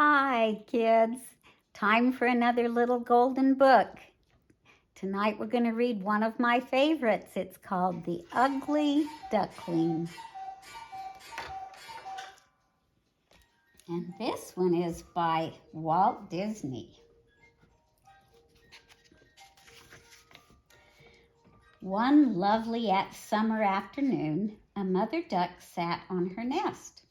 Hi, kids. Time for another little golden book. Tonight we're going to read one of my favorites. It's called The Ugly Duckling. And this one is by Walt Disney. One lovely summer afternoon, a mother duck sat on her nest.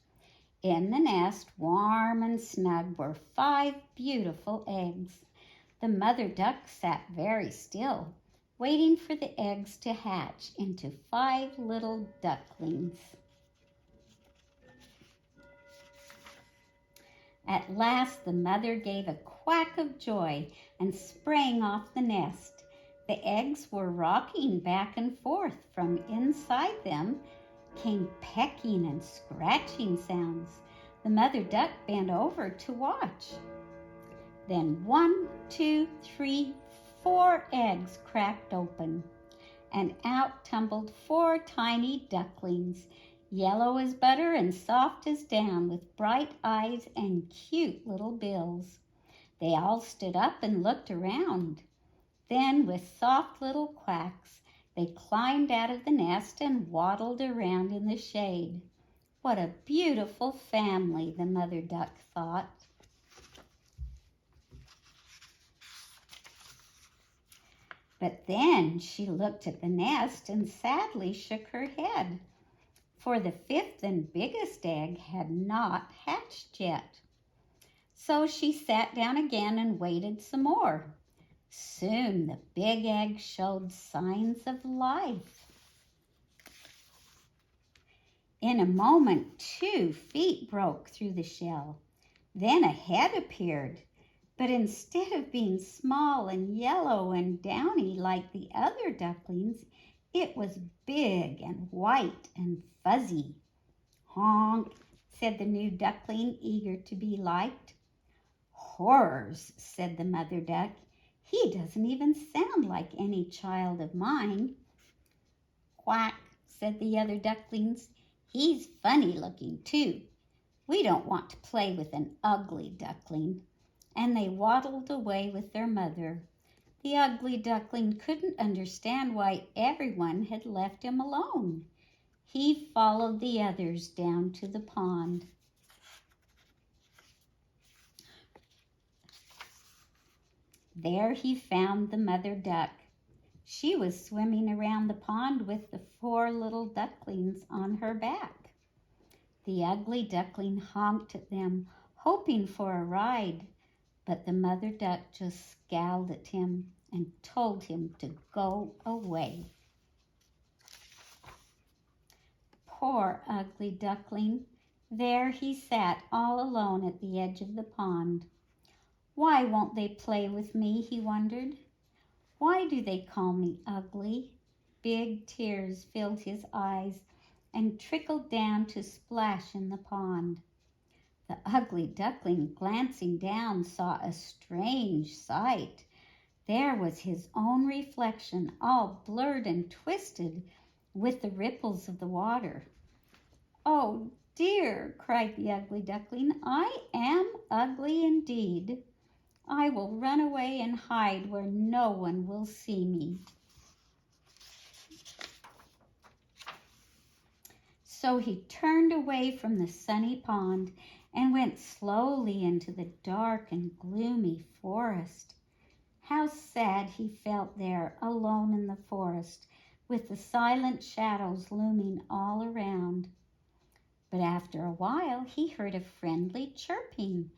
In the nest, warm and snug, were 5 beautiful eggs. The mother duck sat very still, waiting for the eggs to hatch into 5 little ducklings. At last the mother gave a quack of joy and sprang off the nest. The eggs were rocking back and forth. From inside them came pecking and scratching sounds. The mother duck bent over to watch. Then 1, 2, 3, 4 eggs cracked open, and out tumbled 4 tiny ducklings, yellow as butter and soft as down, with bright eyes and cute little bills. They all stood up and looked around. Then, with soft little quacks, they climbed out of the nest and waddled around in the shade. What a beautiful family, the mother duck thought. But then she looked at the nest and sadly shook her head, for the 5th and biggest egg had not hatched yet. So she sat down again and waited some more. Soon the big egg showed signs of life. In a moment, 2 feet broke through the shell. Then a head appeared. But instead of being small and yellow and downy like the other ducklings, it was big and white and fuzzy. "Honk," said the new duckling, eager to be liked. "Horrors," said the mother duck. "He doesn't even sound like any child of mine." "Quack," said the other ducklings. "He's funny looking too. We don't want to play with an ugly duckling." And they waddled away with their mother. The ugly duckling couldn't understand why everyone had left him alone. He followed the others down to the pond. There he found the mother duck. She was swimming around the pond with the 4 little ducklings on her back. The ugly duckling honked at them, hoping for a ride. But the mother duck just scowled at him and told him to go away. Poor ugly duckling. There he sat all alone at the edge of the pond. Why won't they play with me, he wondered. Why do they call me ugly? Big tears filled his eyes and trickled down to splash in the pond. The ugly duckling, glancing down, saw a strange sight. There was his own reflection, all blurred and twisted with the ripples of the water. "Oh dear," cried the ugly duckling, "I am ugly indeed. I will run away and hide where no one will see me." So he turned away from the sunny pond and went slowly into the dark and gloomy forest. How sad he felt there, alone in the forest, with the silent shadows looming all around. But after a while he heard a friendly chirping.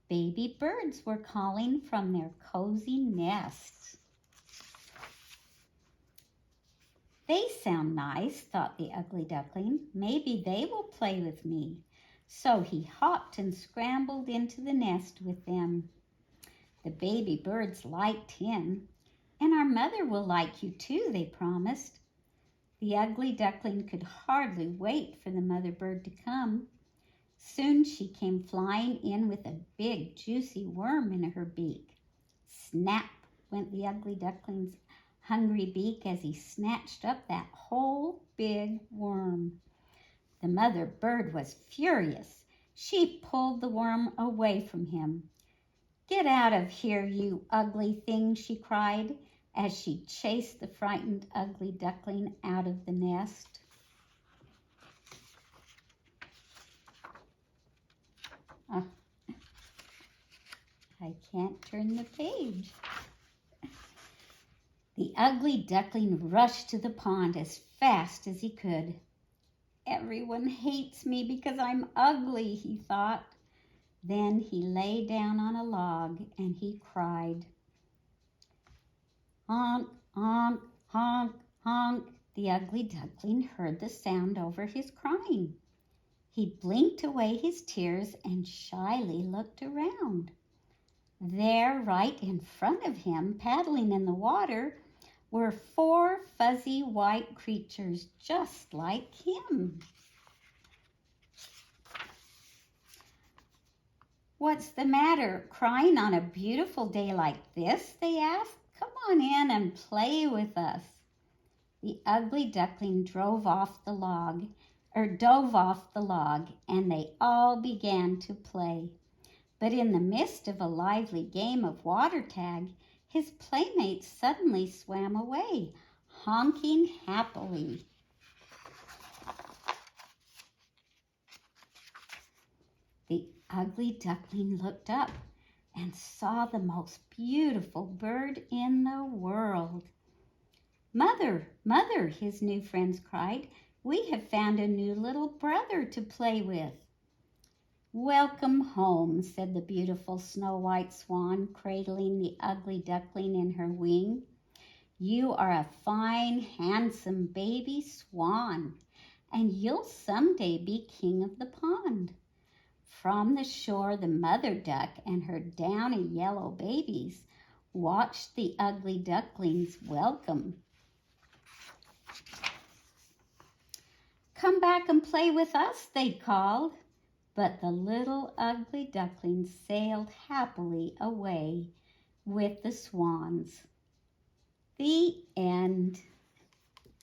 Baby birds were calling from their cozy nests. "They sound nice," thought the ugly duckling. "Maybe they will play with me." So he hopped and scrambled into the nest with them. The baby birds liked him. "And our mother will like you too," they promised. The ugly duckling could hardly wait for the mother bird to come. Soon she came flying in with a big juicy worm in her beak. Snap went the ugly duckling's hungry beak as he snatched up that whole big worm. The mother bird was furious. She pulled the worm away from him. "Get out of here, you ugly thing," she cried as she chased the frightened ugly duckling out of the nest. Oh, I can't turn the page. The ugly duckling rushed to the pond as fast as he could. "Everyone hates me because I'm ugly," he thought. Then he lay down on a log and he cried. Honk, honk, honk, honk. The ugly duckling heard the sound over his crying. He blinked away his tears and shyly looked around. There, right in front of him, paddling in the water, were 4 fuzzy white creatures just like him. "What's the matter, crying on a beautiful day like this?" they asked. "Come on in and play with us." The ugly duckling dove off the log, and they all began to play. But in the midst of a lively game of water tag, his playmates suddenly swam away, honking happily. The ugly duckling looked up and saw the most beautiful bird in the world. "Mother, mother," his new friends cried, "we have found a new little brother to play with." "Welcome home," said the beautiful snow-white swan, cradling the ugly duckling in her wing. "You are a fine, handsome baby swan, and you'll someday be king of the pond." From the shore, the mother duck and her downy yellow babies watched the ugly duckling's welcome. "Come back and play with us," they called. But the little ugly duckling sailed happily away with the swans. The end.